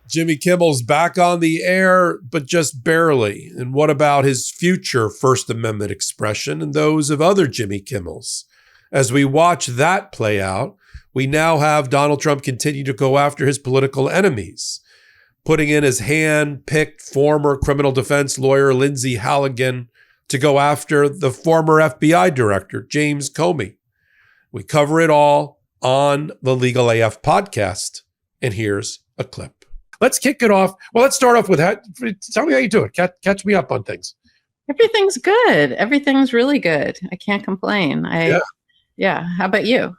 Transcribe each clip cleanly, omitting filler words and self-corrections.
Jimmy Kimmel's back on the air, but just barely. And what about his future First Amendment expression and those of other Jimmy Kimmels? As we watch that play out, we now have Donald Trump continue to go after his political enemies, putting in his hand-picked former criminal defense lawyer Lindsay Halligan to go after the former FBI director, James Comey. We cover it all on the Legal AF podcast, and here's a clip. Let's kick it off. Well, let's start off with, tell me how you do it. Catch me up on things. Everything's good. Everything's really good. I can't complain. Yeah. How about you?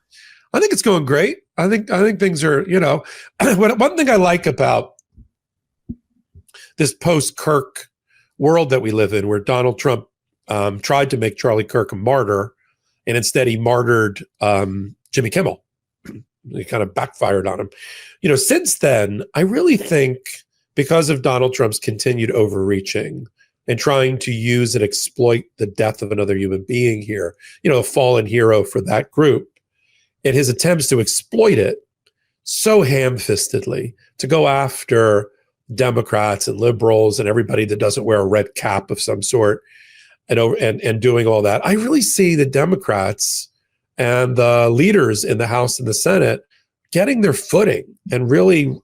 I think it's going great. I think things are, one thing I like about this post-Kirk world that we live in, where Donald Trump tried to make Charlie Kirk a martyr, and instead he martyred Jimmy Kimmel. He kind of backfired on him. Since then, I really think because of Donald Trump's continued overreaching and trying to use and exploit the death of another human being here, a fallen hero for that group, and his attempts to exploit it so ham-fistedly to go after Democrats and liberals and everybody that doesn't wear a red cap of some sort and doing all that. I really see the Democrats and the leaders in the House and the Senate getting their footing and really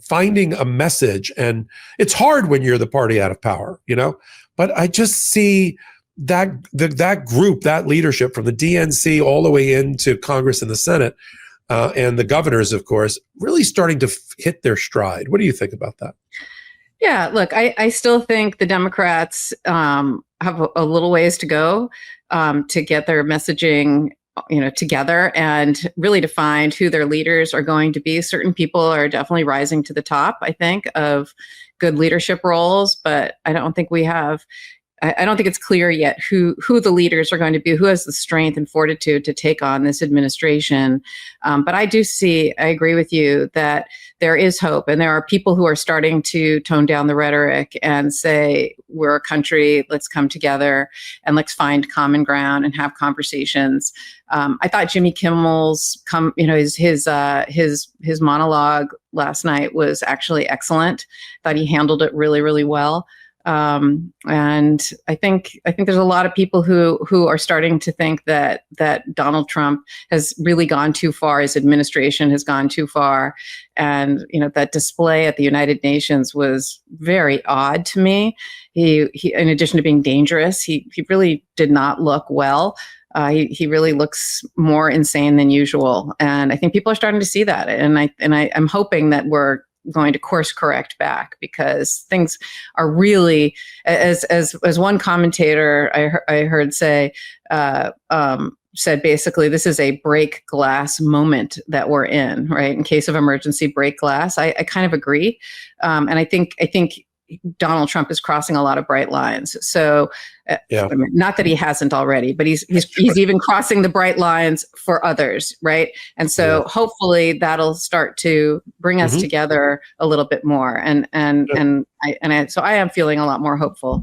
finding a message. And it's hard when you're the party out of power, but I just see that group, that leadership from the DNC all the way into Congress and the Senate and the governors, of course, really starting to hit their stride. What do you think about that? Yeah, look, I still think the Democrats have a little ways to go to get their messaging together and really define who their leaders are going to be. Certain people are definitely rising to the top, I think, of good leadership roles, but I don't think it's clear yet who the leaders are going to be, who has the strength and fortitude to take on this administration. But I agree with you that there is hope, and there are people who are starting to tone down the rhetoric and say, we're a country, let's come together and let's find common ground and have conversations. I thought Jimmy Kimmel's his monologue last night was actually excellent. I thought he handled it really, really well. And I think there's a lot of people who are starting to think that Donald Trump has really gone too far. His administration has gone too far. And, that display at the United Nations was very odd to me. He in addition to being dangerous, he really did not look well. He really looks more insane than usual. And I think people are starting to see that. And I'm hoping that we're going to course correct back, because things are really, as one commentator I heard say, said basically, this is a break glass moment that we're in, right? In case of emergency, break glass. I kind of agree. And I think Donald Trump is crossing a lot of bright lines. So not that he hasn't already, but he's even crossing the bright lines for others, right? And so hopefully that'll start to bring us together a little bit more. So I am feeling a lot more hopeful.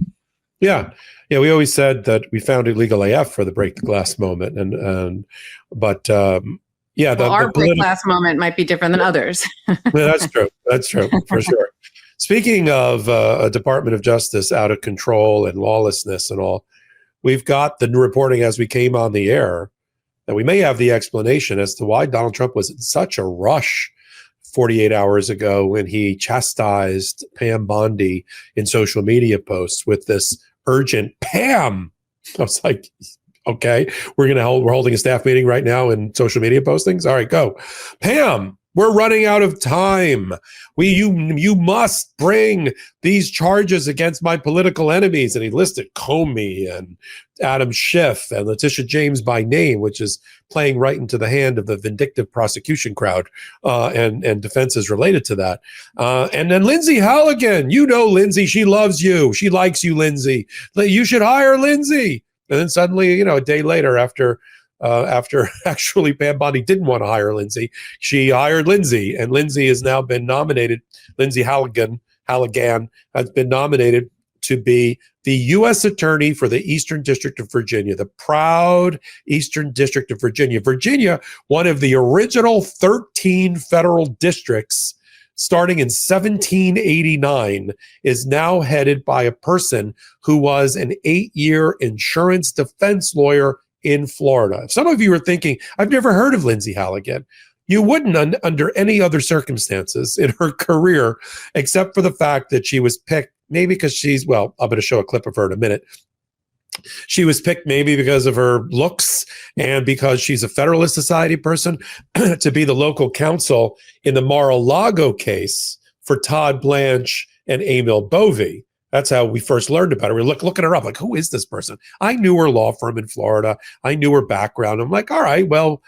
Yeah. We always said that we founded Legal AF for the break the glass moment, our break glass moment might be different than others. That's true for sure. Speaking of a Department of Justice out of control and lawlessness and all, we've got the reporting as we came on the air that we may have the explanation as to why Donald Trump was in such a rush 48 hours ago when he chastised Pam Bondi in social media posts with this urgent Pam. I was like, okay, we're holding a staff meeting right now in social media postings. All right, go. Pam, we're running out of time. You must bring these charges against my political enemies. And he listed Comey and Adam Schiff and Letitia James by name, which is playing right into the hand of the vindictive prosecution crowd and defenses related to that. And then Lindsay Halligan, Lindsay, she loves you. She likes you, Lindsay. You should hire Lindsay. And then suddenly, a day later, after actually Pam Bondi didn't want to hire Lindsay, she hired Lindsay, and Lindsay has now been nominated. Lindsay Halligan has been nominated to be the U.S. Attorney for the Eastern District of Virginia, the proud Eastern District of Virginia. Virginia, one of the original 13 federal districts starting in 1789, is now headed by a person who was an 8-year insurance defense lawyer in Florida. If some of you are thinking, I've never heard of Lindsay Halligan, you wouldn't under any other circumstances in her career, except for the fact that she was picked, maybe because she's, well, I'm going to show a clip of her in a minute. She was picked maybe because of her looks and because she's a Federalist Society person to be the local counsel in the Mar-a-Lago case for Todd Blanche and Emil Bovee. That's how we first learned about her. We looking her up, like, who is this person? I knew her law firm in Florida. I knew her background. I'm like, all right, well,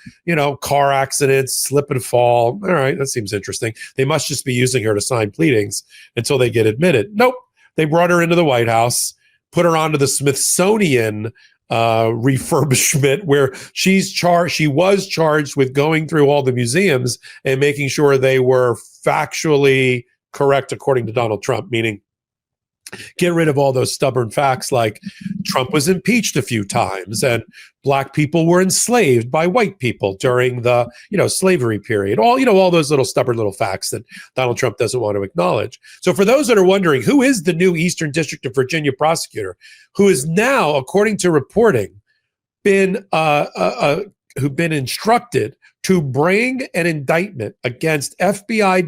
car accidents, slip and fall. All right, that seems interesting. They must just be using her to sign pleadings until they get admitted. Nope. They brought her into the White House, put her onto the Smithsonian refurbishment, where she was charged with going through all the museums and making sure they were factually correct according to Donald Trump, meaning get rid of all those stubborn facts like Trump was impeached a few times and black people were enslaved by white people during the, slavery period. All those little stubborn little facts that Donald Trump doesn't want to acknowledge. So for those that are wondering, who is the new Eastern District of Virginia prosecutor who is now, according to reporting, been instructed to bring an indictment against former FBI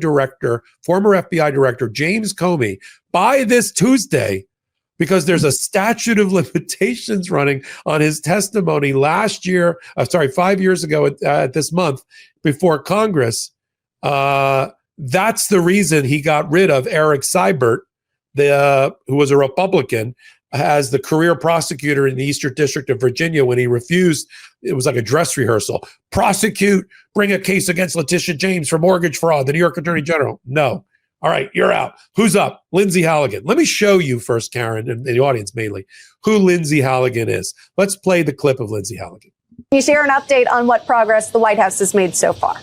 director James Comey by this Tuesday, because there's a statute of limitations running on his testimony 5 years ago at this month before Congress. That's the reason he got rid of Eric Seibert, who was a Republican, as the career prosecutor in the Eastern District of Virginia when he refused. It was like a dress rehearsal. Bring a case against Letitia James for mortgage fraud, the New York Attorney General. No. All right, you're out. Who's up? Lindsay Halligan. Let me show you first, Karen, and the audience mainly, who Lindsay Halligan is. Let's play the clip of Lindsay Halligan. Can you share an update on what progress the White House has made so far?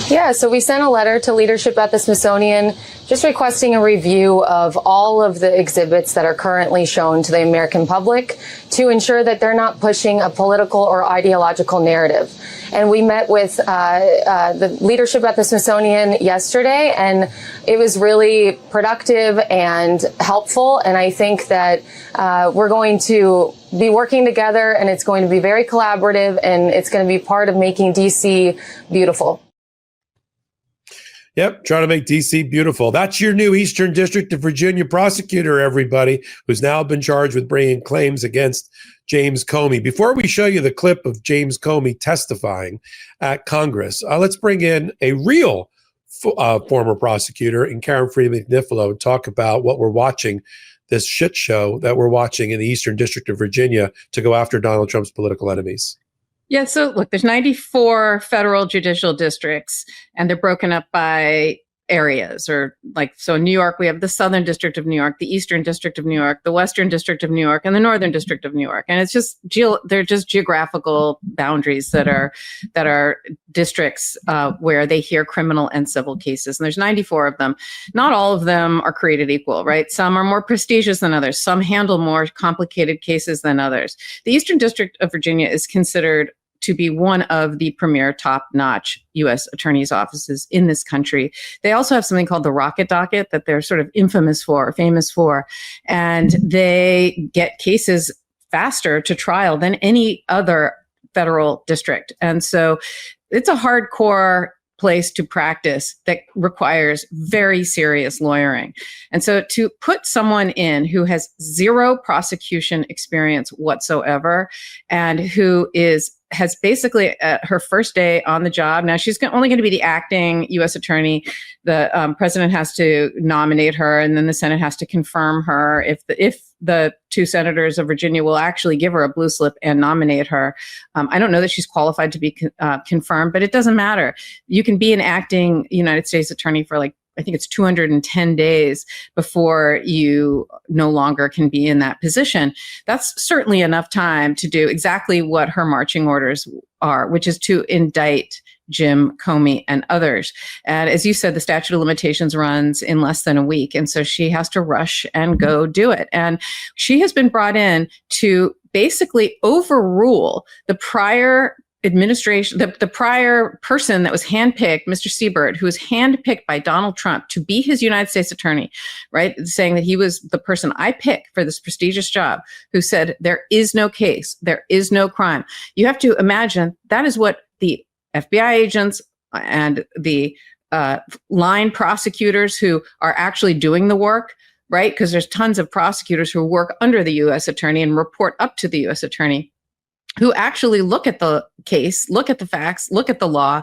Yeah, so we sent a letter to leadership at the Smithsonian just requesting a review of all of the exhibits that are currently shown to the American public to ensure that they're not pushing a political or ideological narrative. And we met with the leadership at the Smithsonian yesterday, and it was really productive and helpful. And I think that we're going to be working together, and it's going to be very collaborative, and it's going to be part of making DC beautiful. Yep, trying to make D.C. beautiful. That's your new Eastern District of Virginia prosecutor, everybody, who's now been charged with bringing claims against James Comey. Before we show you the clip of James Comey testifying at Congress, let's bring in a real former prosecutor in Karen Friedman McNiffalo and talk about what we're watching, this shit show that we're watching in the Eastern District of Virginia to go after Donald Trump's political enemies. Yeah, so look, there's 94 federal judicial districts, and they're broken up by areas, so in New York, we have the Southern District of New York, the Eastern District of New York, the Western District of New York, and the Northern District of New York. And it's just, they're just geographical boundaries that are districts where they hear criminal and civil cases. And there's 94 of them. Not all of them are created equal, right? Some are more prestigious than others. Some handle more complicated cases than others. The Eastern District of Virginia is considered to be one of the premier top-notch U.S. attorneys' offices in this country. They also have something called the Rocket Docket that they're sort of famous for, and they get cases faster to trial than any other federal district. And so it's a hardcore place to practice that requires very serious lawyering. And so to put someone in who has zero prosecution experience whatsoever and who has basically her first day on the job. Now she's only going to be the acting U.S. attorney. The president has to nominate her, and then the Senate has to confirm her. If the two senators of Virginia will actually give her a blue slip and nominate her, I don't know that she's qualified to be confirmed, but it doesn't matter. You can be an acting United States attorney for I think it's 210 days before you no longer can be in that position. That's certainly enough time to do exactly what her marching orders are, which is to indict Jim Comey and others. And as you said, the statute of limitations runs in less than a week. And so she has to rush and go do it. And she has been brought in to basically overrule the prior administration, the prior person that was handpicked, Mr. Siebert, who was handpicked by Donald Trump to be his United States attorney, right? Saying that he was the person I picked for this prestigious job, who said, there is no case, there is no crime. You have to imagine that is what the FBI agents and the line prosecutors who are actually doing the work, right? Because there's tons of prosecutors who work under the U.S. attorney and report up to the U.S. attorney, who actually look at the case, look at the facts, look at the law,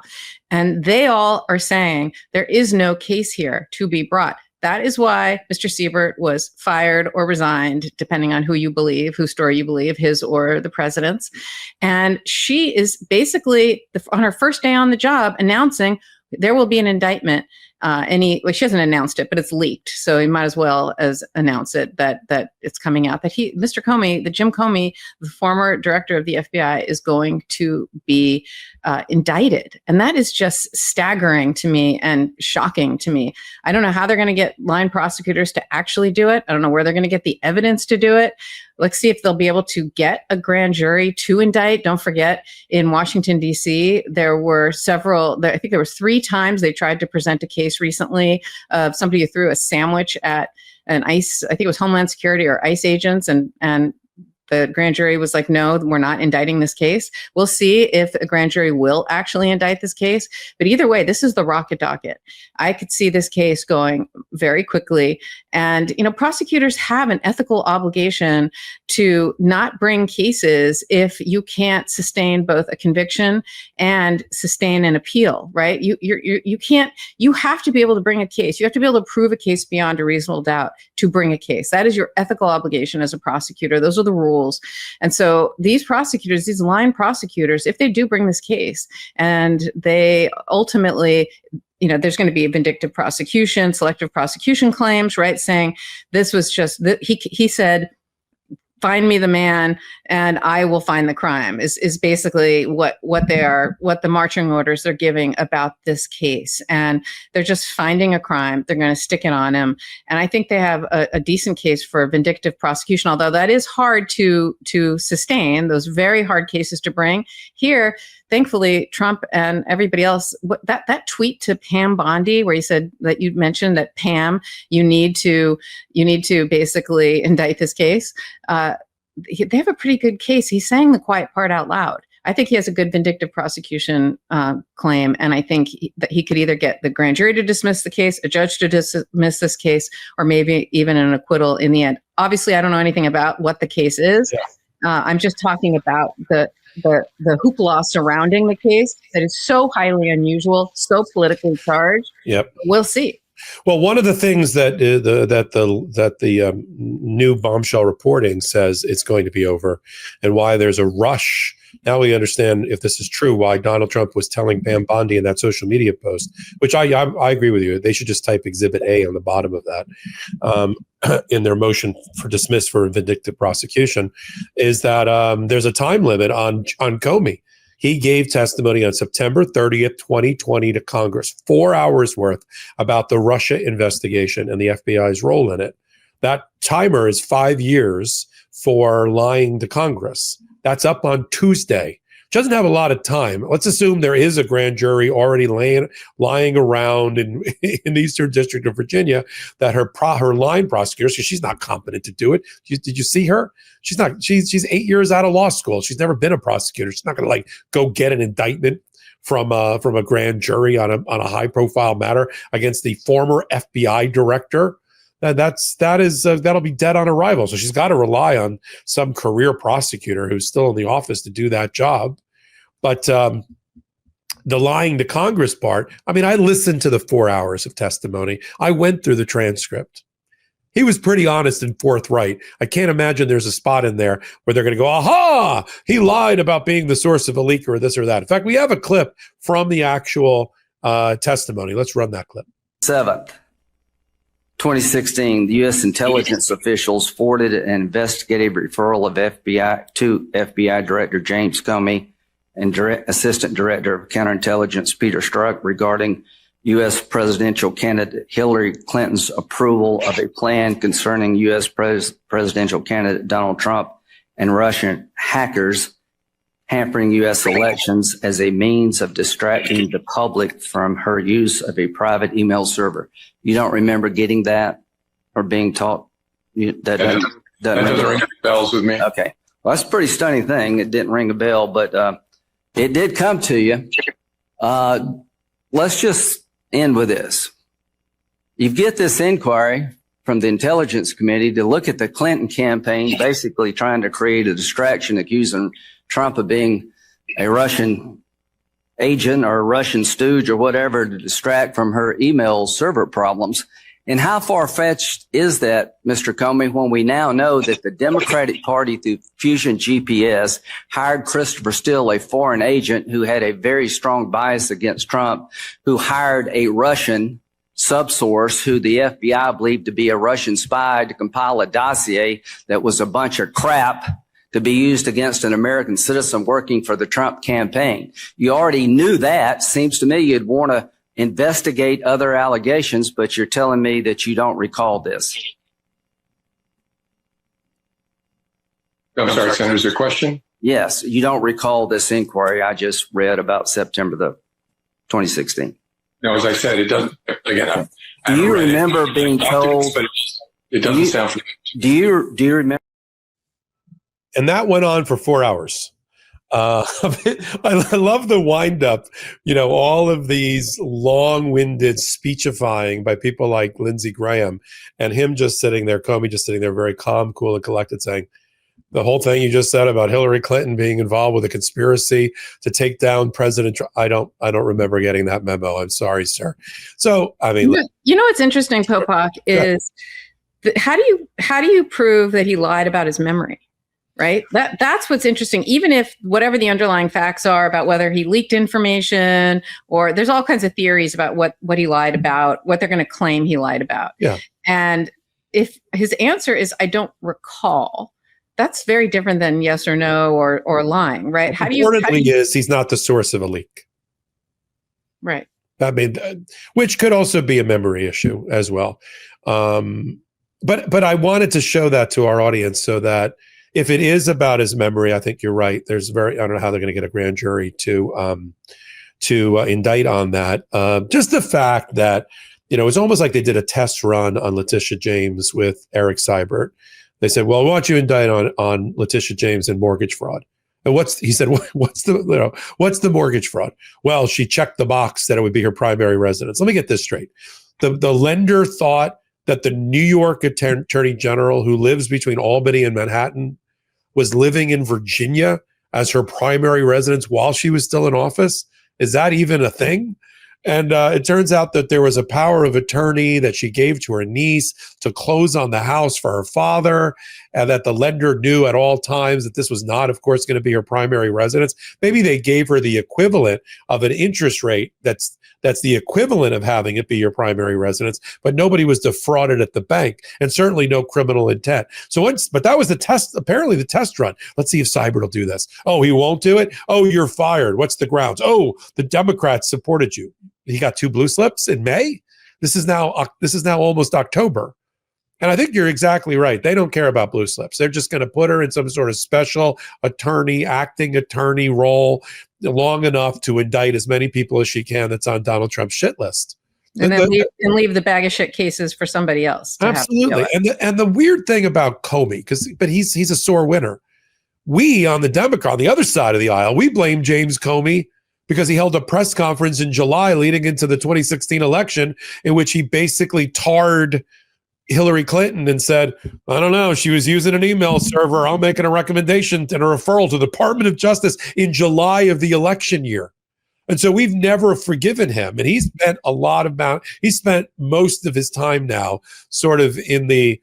and they all are saying there is no case here to be brought. That is why Mr. Siebert was fired or resigned, depending on who you believe, whose story you believe, his or the president's. And she is basically, on her first day on the job, announcing there will be an indictment. She hasn't announced it, but it's leaked. So he might as well as announce it that it's coming out that Mr. Comey, Jim Comey, the former director of the FBI, is going to be indicted. And that is just staggering to me and shocking to me. I don't know how they're going to get line prosecutors to actually do it. I don't know where they're going to get the evidence to do it. Let's see if they'll be able to get a grand jury to indict. Don't forget, in Washington, D.C., there were I think there were 3 times they tried to present a case recently of somebody who threw a sandwich at an ICE, I think it was Homeland Security or ICE agents, and the grand jury was like, no, we're not indicting this case. We'll see if a grand jury will actually indict this case. But either way, this is the rocket docket. I could see this case going very quickly. And, prosecutors have an ethical obligation to not bring cases if you can't sustain both a conviction and sustain an appeal, right? You can't, you have to be able to bring a case. You have to be able to prove a case beyond a reasonable doubt to bring a case. That is your ethical obligation as a prosecutor. Those are the rules. And so these prosecutors, these line prosecutors, if they do bring this case and they ultimately, there's going to be a vindictive prosecution, selective prosecution claims, right? Saying this was just, he said, find me the man and I will find the crime is basically what the marching orders they're giving about this case. And they're just finding a crime. They're going to stick it on him. And I think they have a decent case for vindictive prosecution, although that is hard to sustain, those very hard cases to bring. Here, thankfully, Trump and everybody else, that tweet to Pam Bondi, where he said that you mentioned that Pam, you need to basically indict this case. They have a pretty good case. He's saying the quiet part out loud. I think he has a good vindictive prosecution claim, and I think that he could either get the grand jury to dismiss the case, a judge to dismiss this case, or maybe even an acquittal in the end. Obviously, I don't know anything about what the case is. Yeah. I'm just talking about the hoopla surrounding the case that is so highly unusual, so politically charged. Yep. We'll see. Well, one of the things that the new bombshell reporting says it's going to be over, and why there's a rush. Now we understand, if this is true, why Donald Trump was telling Pam Bondi in that social media post, which I agree with you. They should just type Exhibit A on the bottom of that in their motion for dismiss for vindictive prosecution, is that there's a time limit on Comey. He gave testimony on September 30th, 2020 to Congress, 4 hours worth, about the Russia investigation and the FBI's role in it. That timer is 5 years for lying to Congress. That's up on Tuesday. Doesn't have a lot of time. Let's assume there is a grand jury already lying around in the Eastern District of Virginia, that her line prosecutors, because she's not competent to do it. Did you see her? She's not. She's 8 years out of law school. She's never been a prosecutor. She's not going to go get an indictment from a grand jury on a high profile matter against the former FBI director. That'll be dead on arrival. So she's got to rely on some career prosecutor who's still in the office to do that job. But the lying to Congress part, I mean, I listened to the 4 hours of testimony. I went through the transcript. He was pretty honest and forthright. I can't imagine there's a spot in there where they're going to go, aha, he lied about being the source of a leak or this or that. In fact, we have a clip from the actual testimony. Let's run that clip. 7th, 2016, the U.S. intelligence officials forwarded an investigative referral of FBI Director James Comey and Assistant Director of Counterintelligence Peter Strzok regarding U.S. presidential candidate Hillary Clinton's approval of a plan concerning U.S. presidential candidate Donald Trump and Russian hackers hampering U.S. elections as a means of distracting the public from her use of a private email server. You don't remember getting that or being taught? That doesn't ring bells with me. Okay. Well, that's a pretty stunning thing. It didn't ring a bell, but it did come to you. Let's just end with this. You get this inquiry from the Intelligence Committee to look at the Clinton campaign, basically trying to create a distraction, accusing Trump of being a Russian agent or a Russian stooge or whatever to distract from her email server problems. And how far-fetched is that, Mr. Comey, when we now know that the Democratic Party through Fusion GPS hired Christopher Steele, a foreign agent who had a very strong bias against Trump, who hired a Russian subsource who the FBI believed to be a Russian spy to compile a dossier that was a bunch of crap to be used against an American citizen working for the Trump campaign. You already knew that. Seems to me you'd want to investigate other allegations, but you're telling me that you don't recall this. I'm sorry, Senator, is there a question? Yes, you don't recall this inquiry I just read about September the 2016. No, as I said, it doesn't. Again, do you remember being told? But it doesn't sound familiar. Do you remember? And that went on for 4 hours. I love the wind up, all of these long-winded speechifying by people like Lindsey Graham and him just sitting there, Comey just sitting there very calm, cool, and collected saying, the whole thing you just said about Hillary Clinton being involved with a conspiracy to take down President Trump, I don't remember getting that memo. I'm sorry, sir. So, I mean, what's interesting, Popak, is how do you prove that he lied about his memory? Right. That's what's interesting. Even if whatever the underlying facts are about whether he leaked information, or there's all kinds of theories about what he lied about, what they're going to claim he lied about. Yeah. And if his answer is, I don't recall, that's very different than yes or no or lying. Right. Importantly, he's not the source of a leak. Right. I mean, which could also be a memory issue as well. But I wanted to show that to our audience so that if it is about his memory, I think you're right. I don't know how they're going to get a grand jury to indict on that. Just the fact that, it's almost like they did a test run on Letitia James with Eric Seibert. They said, well, why don't you indict on Letitia James and mortgage fraud? And he said, what's the mortgage fraud? Well, she checked the box that it would be her primary residence. Let me get this straight. The lender thought that the New York Attorney General, who lives between Albany and Manhattan, was living in Virginia as her primary residence while she was still in office. Is that even a thing? And it turns out that there was a power of attorney that she gave to her niece to close on the house for her father, and that the lender knew at all times that this was not, of course, going to be her primary residence. Maybe they gave her the equivalent of an interest rate that's the equivalent of having it be your primary residence, but nobody was defrauded at the bank, and certainly no criminal intent. But that was the test, apparently the test run. Let's see if Seibert will do this. Oh, he won't do it? Oh, you're fired. What's the grounds? Oh, the Democrats supported you. He got 2 blue slips in May. This is now almost October. And I think you're exactly right. They don't care about blue slips. They're just going to put her in some sort of special acting attorney role long enough to indict as many people as she can that's on Donald Trump's shit list. And then leave the bag of shit cases for somebody else. Absolutely. And the weird thing about Comey, but he's a sore winner. We on the other side of the aisle, we blame James Comey because he held a press conference in July leading into the 2016 election in which he basically tarred Hillary Clinton and said, I don't know, she was using an email server. I'm making a recommendation and a referral to the Department of Justice in July of the election year. And so we've never forgiven him. And he's spent most of his time now sort of in the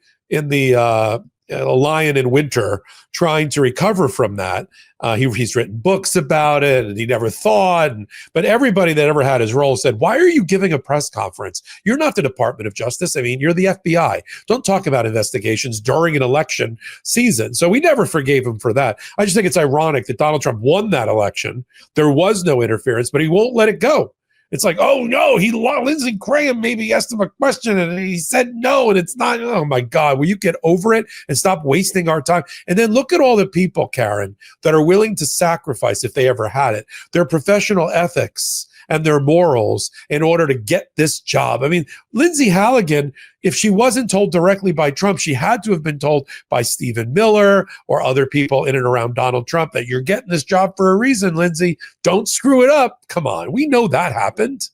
lion in winter trying to recover from that. He's written books about it, and he never thought. But everybody that ever had his role said, why are you giving a press conference? You're not the Department of Justice. I mean, you're the FBI. Don't talk about investigations during an election season. So we never forgave him for that. I just think it's ironic that Donald Trump won that election. There was no interference, but he won't let it go. It's like, oh no, Lindsey Graham maybe asked him a question and he said no, and it's not. Oh my God, will you get over it and stop wasting our time? And then look at all the people, Karen, that are willing to sacrifice, if they ever had it, their professional ethics and their morals in order to get this job. I mean, Lindsay Halligan, if she wasn't told directly by Trump, she had to have been told by Stephen Miller or other people in and around Donald Trump that you're getting this job for a reason, Lindsay. Don't screw it up. Come on. We know that happened.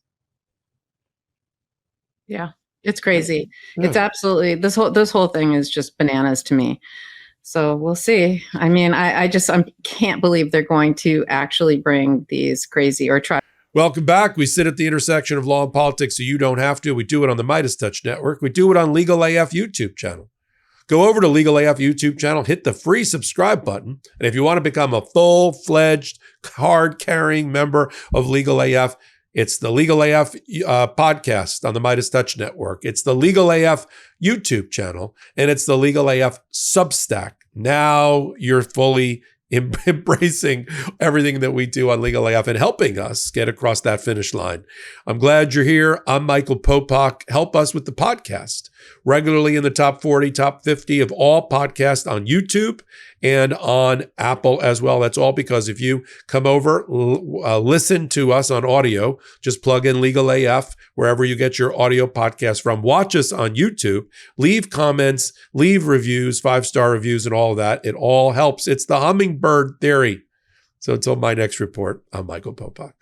Yeah, it's crazy. Yeah. It's absolutely, this whole thing is just bananas to me. So we'll see. I mean, I can't believe they're going to actually bring these crazy or try. Welcome back. We sit at the intersection of law and politics so you don't have to. We do it on the Midas Touch Network. We do it on Legal AF YouTube channel. Go over to Legal AF YouTube channel, hit the free subscribe button. And if you want to become a full-fledged, card-carrying member of Legal AF, it's the Legal AF podcast on the Midas Touch Network. It's the Legal AF YouTube channel, and it's the Legal AF Substack. Now you're fully embracing everything that we do on Legal AF and helping us get across that finish line. I'm glad you're here. I'm Michael Popak. Help us with the podcast. Regularly in the top 40, top 50 of all podcasts on YouTube and on Apple as well. That's all because if you come over, listen to us on audio, just plug in Legal AF wherever you get your audio podcast from. Watch us on YouTube. Leave comments, leave reviews, 5-star reviews, and all of that. It all helps. It's the hummingbird theory. So until my next report, I'm Michael Popak.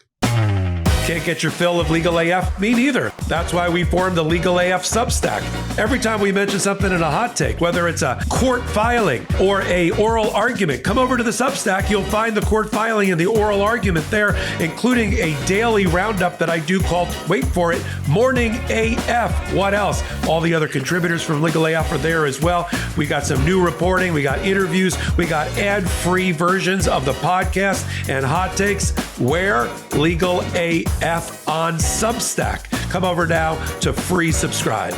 Can't get your fill of Legal AF? Me neither. That's why we formed the Legal AF Substack. Every time we mention something in a hot take, whether it's a court filing or a oral argument, come over to the Substack. You'll find the court filing and the oral argument there, including a daily roundup that I do called, wait for it, Morning AF. What else? All the other contributors from Legal AF are there as well. We got some new reporting. We got interviews. We got ad-free versions of the podcast and hot takes. Where? Legal AF on Substack. Come over now to free subscribe.